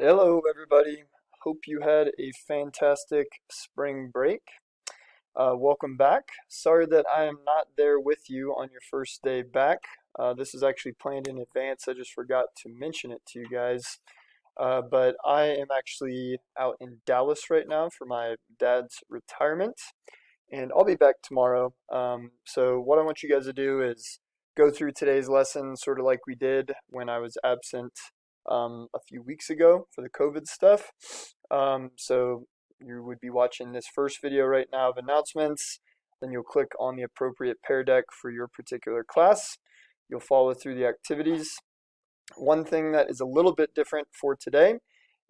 Hello, everybody. Hope you had a fantastic spring break. Welcome back. Sorry that I am not there with you on your first day back. This is actually planned in advance. I just forgot to mention it to you guys. But I am actually out in Dallas right now for my dad's retirement, and I'll be back tomorrow. So, what I want you guys to do is go through today's lesson sort of like we did when I was absent a few weeks ago for the COVID stuff. So you would be watching this first video right now of announcements. Then you'll click on the appropriate Pear Deck for your particular class. You'll follow through the activities. One thing that is a little bit different for today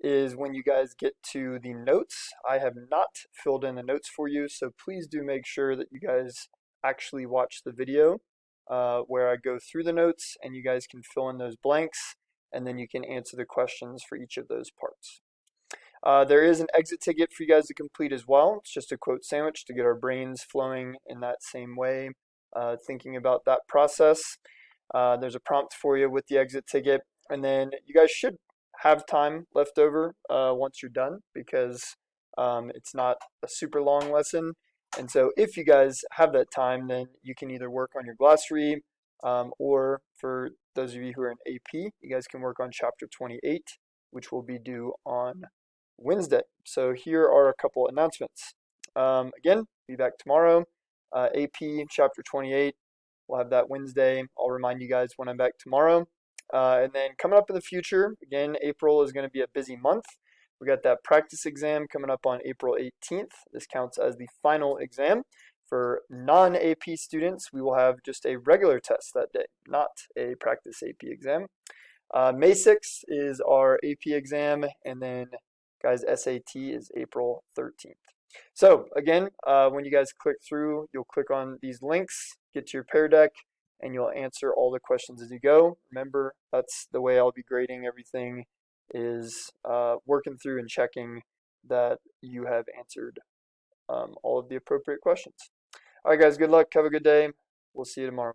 is when you guys get to the notes. I have not filled in the notes for you, so please do make sure that you guys actually watch the video where I go through the notes and you guys can fill in those blanks and then you can answer the questions for each of those parts. There is an exit ticket for you guys to complete as well. It's just a quote sandwich to get our brains flowing in that same way, thinking about that process. There's a prompt for you with the exit ticket, and then you guys should have time left over once you're done because it's not a super long lesson. And so if you guys have that time, then you can either work on your glossary or for those of you who are in AP, you guys can work on chapter 28, which will be due on Wednesday. So here are a couple announcements. Again, be back tomorrow. AP chapter 28. We'll have that Wednesday. I'll remind you guys when I'm back tomorrow. And then coming up in the future, again, April is going to be a busy month. We got that practice exam coming up on April 18th. This counts as the final exam. For non-AP students, we will have just a regular test that day, not a practice AP exam. May 6th is our AP exam, and then, guys, SAT is April 13th. So, again, when you guys click through, you'll click on these links, get to your Pear Deck, and you'll answer all the questions as you go. Remember, that's the way I'll be grading everything, is working through and checking that you have answered all of the appropriate questions. All right, guys, good luck. Have a good day. We'll see you tomorrow.